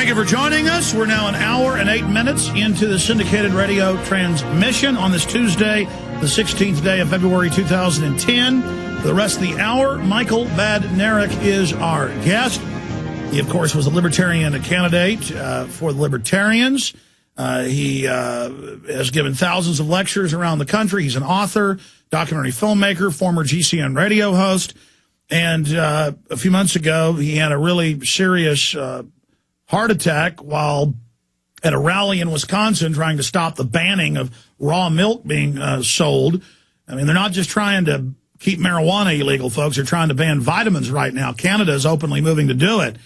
Thank you for joining us. We're now an hour and 8 minutes into the syndicated radio transmission on this Tuesday, the 16th day of February 2010. For the rest of the hour, Michael Badnarik is our guest. He, of course, was a Libertarian candidate for the Libertarians. He has given thousands of lectures around the country. He's an author, documentary filmmaker, former GCN radio host. And a few months ago, he had a really serious heart attack while at a rally in Wisconsin trying to stop the banning of raw milk being sold. I mean, they're not just trying to keep marijuana illegal, folks. They're trying to ban vitamins right now. Canada is openly moving to do it.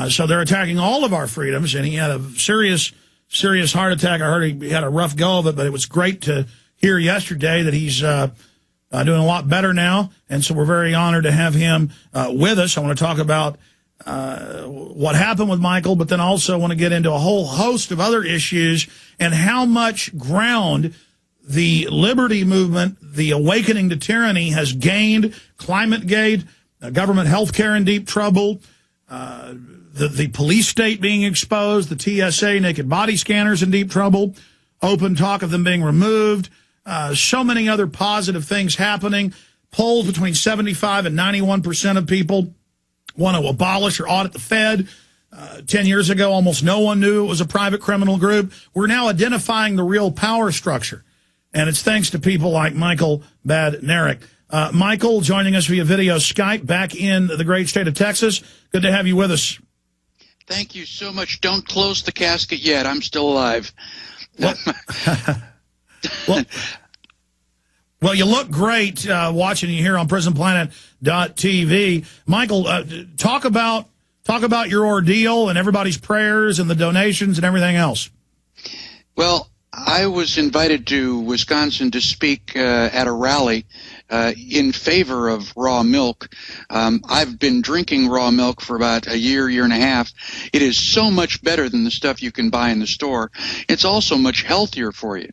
So they're attacking all of our freedoms, and he had a serious heart attack. I heard he had a rough go of it, but it was great to hear yesterday that he's doing a lot better now, and so we're very honored to have him with us. I want to talk about what happened with Michael, but then also want to get into a whole host of other issues and how much ground the liberty movement, the awakening to tyranny, has gained. ClimateGate, government health care in deep trouble, the police state being exposed, the TSA naked body scanners in deep trouble, open talk of them being removed, so many other positive things happening. Polls between 75 and 91% of people want to abolish or audit the Fed. 10 years ago, almost no one knew it was a private criminal group. We're now identifying the real power structure, and it's thanks to people like Michael Badnarik. Michael, joining us via video Skype back in the great state of Texas. Good to have you with us. Thank you so much. Don't close the casket yet. I'm still alive. Well, you look great watching you here on PrisonPlanet.tv. Michael, talk about your ordeal and everybody's prayers and the donations and everything else. Well, I was invited to Wisconsin to speak at a rally in favor of raw milk. I've been drinking raw milk for about a year and a half. It is so much better than the stuff you can buy in the store. It's also much healthier for you.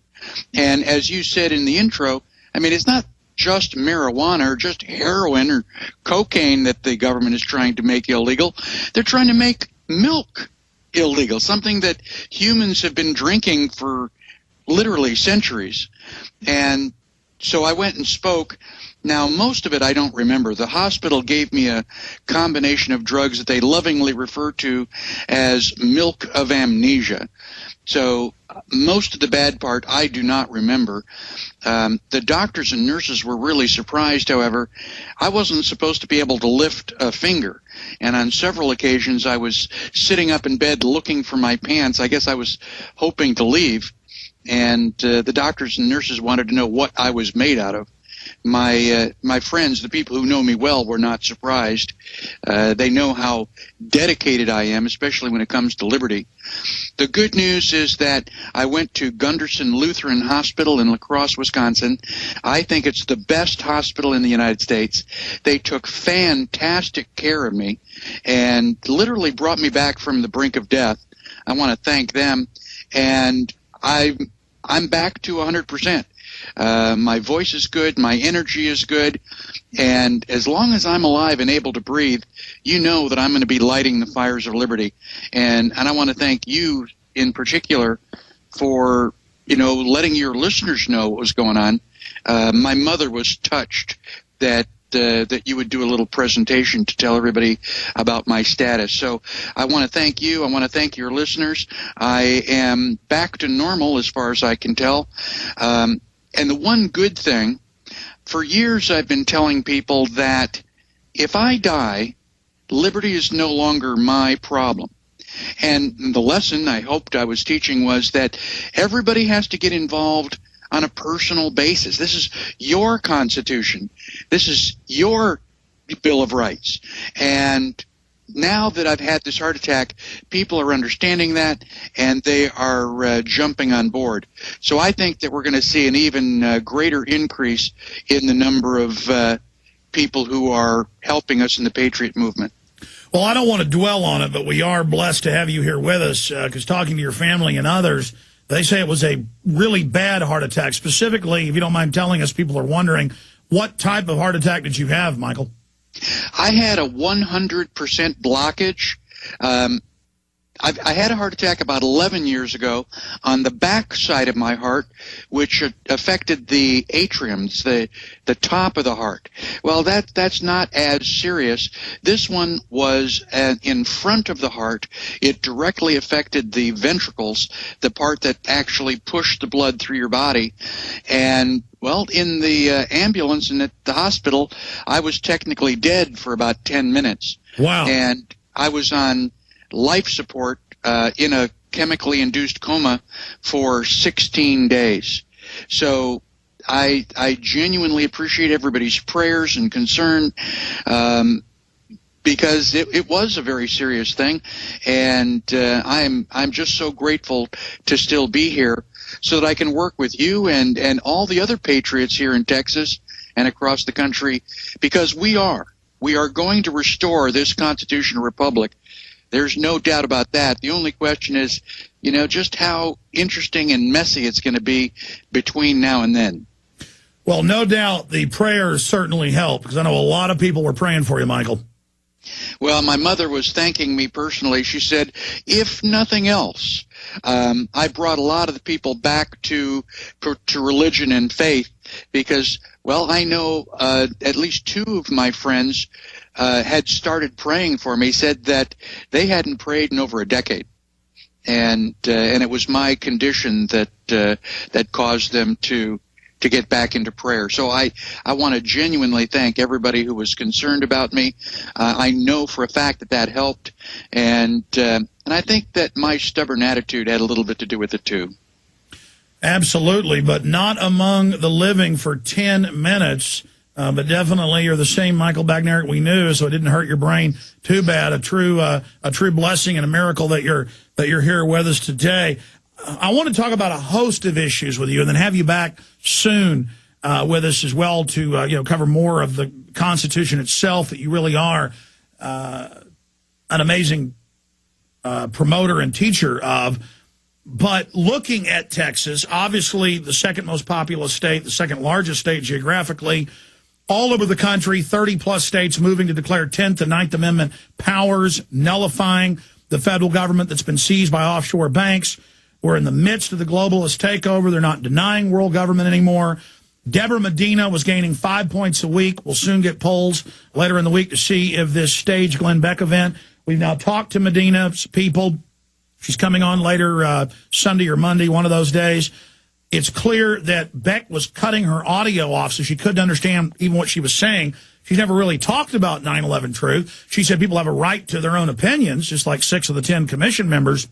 And as you said in the intro, I mean, it's not just marijuana or just heroin or cocaine that the government is trying to make illegal. They're trying to make milk illegal, something that humans have been drinking for literally centuries. And so I went and spoke. Now, most of it I don't remember. The hospital gave me a combination of drugs that they lovingly refer to as milk of amnesia. So most of the bad part I do not remember. The doctors and nurses were really surprised, however. I wasn't supposed to be able to lift a finger, and on several occasions I was sitting up in bed looking for my pants. I guess I was hoping to leave, and the doctors and nurses wanted to know what I was made out of. My friends, the people who know me well, were not surprised. They know how dedicated I am, especially when it comes to liberty. The good news is that I went to Gunderson Lutheran Hospital in La Crosse, Wisconsin. I think it's the best hospital in the United States. They took fantastic care of me and literally brought me back from the brink of death. I want to thank them, and I'm back to 100%. My voice is good, my energy is good, and as long as I'm alive and able to breathe, you know that I'm going to be lighting the fires of liberty. And I want to thank you in particular for, letting your listeners know what was going on. My mother was touched that you would do a little presentation to tell everybody about my status. So I want to thank you. I want to thank your listeners. I am back to normal as far as I can tell. And the one good thing, for years I've been telling people that if I die, liberty is no longer my problem. And the lesson I hoped I was teaching was that everybody has to get involved on a personal basis. This is your Constitution. This is your Bill of Rights. And now that I've had this heart attack, people are understanding that, and they are jumping on board. So I think that we're going to see an even greater increase in the number of people who are helping us in the Patriot movement. Well, I don't want to dwell on it, but we are blessed to have you here with us, because talking to your family and others, they say it was a really bad heart attack. Specifically, if you don't mind telling us, people are wondering, what type of heart attack did you have, Michael? I had a 100% blockage. I had a heart attack about 11 years ago on the back side of my heart, which affected the atriums, the top of the heart. Well, that's not as serious. This one was in front of the heart. It directly affected the ventricles, the part that actually pushed the blood through your body. And, well, in the ambulance and at the hospital, I was technically dead for about 10 minutes. Wow. And I was on life support in a chemically induced coma for 16 days. So I genuinely appreciate everybody's prayers and concern, because it was a very serious thing, and I'm just so grateful to still be here so that I can work with you and all the other patriots here in Texas and across the country, because we are going to restore this constitutional republic. There's no doubt about that. The only question is, just how interesting and messy it's going to be between now and then. Well, no doubt the prayers certainly help, because I know a lot of people were praying for you, Michael. Well, my mother was thanking me personally. She said, if nothing else, I brought a lot of the people back to religion and faith because, well, I know at least two of my friends had started praying for me, said that they hadn't prayed in over a decade. And it was my condition that caused them to get back into prayer. So I want to genuinely thank everybody who was concerned about me. I know for a fact that helped, and I think that my stubborn attitude had a little bit to do with it too. Absolutely, but not among the living for 10 minutes. But definitely you're the same Michael Badnarik we knew, so it didn't hurt your brain too bad. A true blessing and a miracle that you're here with us today. I want to talk about a host of issues with you, and then have you back soon with us as well to cover more of the Constitution itself, that you really are an amazing promoter and teacher of. But looking at Texas, obviously the second most populous state, the second largest state geographically, all over the country, 30-plus states moving to declare 10th and 9th Amendment powers, nullifying the federal government that's been seized by offshore banks. We're in the midst of the globalist takeover. They're not denying world government anymore. Deborah Medina was gaining 5 points a week. We'll soon get polls later in the week to see if this staged Glenn Beck event. We've now talked to Medina's people. She's coming on later Sunday or Monday, one of those days. It's clear that Beck was cutting her audio off so she couldn't understand even what she was saying. She's never really talked about 9/11 truth. She said people have a right to their own opinions, just like 6 of the 10 commission members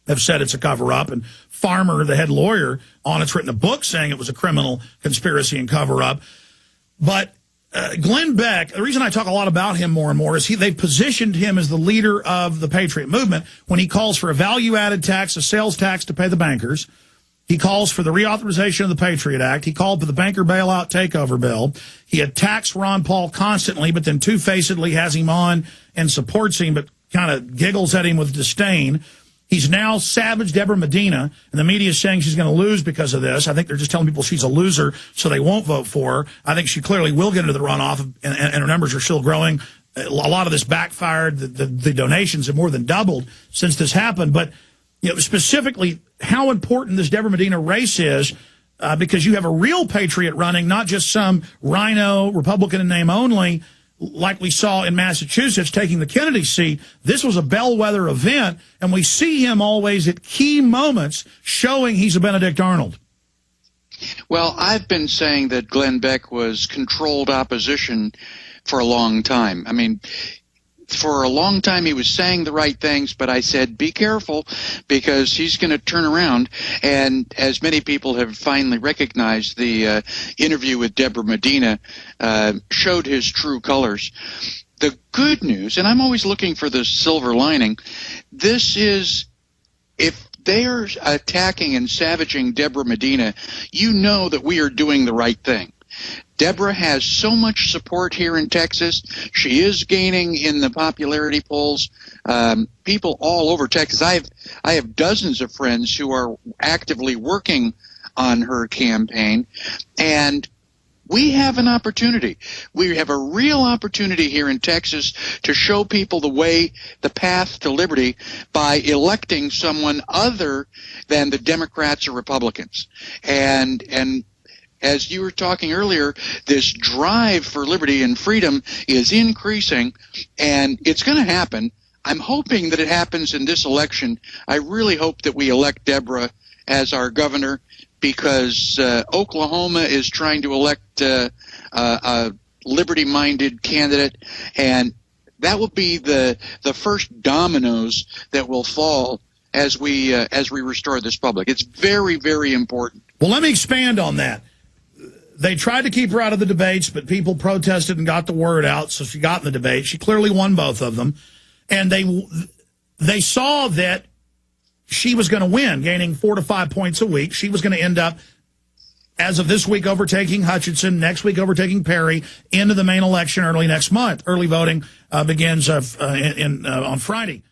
have said it's a cover-up. And Farmer, the head lawyer on it's written a book saying it was a criminal conspiracy and cover-up. But Glenn Beck, the reason I talk a lot about him more and more is they've positioned him as the leader of the Patriot movement when he calls for a value-added tax, a sales tax to pay the bankers. He calls for the reauthorization of the Patriot Act. He called for the banker bailout takeover bill. He attacks Ron Paul constantly, but then two-facedly has him on and supports him, but kind of giggles at him with disdain. He's now savaged Deborah Medina, and the media is saying she's going to lose because of this. I think they're just telling people she's a loser, so they won't vote for her. I think she clearly will get into the runoff, and her numbers are still growing. A lot of this backfired. The donations have more than doubled since this happened. But specifically, how important this Deborah Medina race is, because you have a real patriot running, not just some rhino Republican in name only, like we saw in Massachusetts taking the Kennedy seat. This was a bellwether event, and we see him always at key moments showing he's a Benedict Arnold. Well, I've been saying that Glenn Beck was controlled opposition for a long time. I mean, for a long time he was saying the right things, but I said, be careful, because he's going to turn around. And as many people have finally recognized, the interview with Deborah Medina showed his true colors. The good news, and I'm always looking for the silver lining, this is, if they're attacking and savaging Deborah Medina, you know that we are doing the right thing. Deborah has so much support here in Texas. She is gaining in the popularity polls. People all over Texas. I have dozens of friends who are actively working on her campaign. And We have an opportunity. We have a real opportunity here in Texas to show people the path to liberty by electing someone other than the Democrats or Republicans. And as you were talking earlier, this drive for liberty and freedom is increasing, and it's going to happen. I'm hoping that it happens in this election. I really hope that we elect Deborah as our governor, because Oklahoma is trying to elect a liberty-minded candidate, and that will be the first dominoes that will fall as we restore this public. It's very, very important. Well, let me expand on that. They tried to keep her out of the debates, but people protested and got the word out, so she got in the debate. She clearly won both of them, and they saw that she was going to win, gaining 4 to 5 points a week. She was going to end up, as of this week, overtaking Hutchinson, next week overtaking Perry, into the main election early next month. Early voting begins on Friday.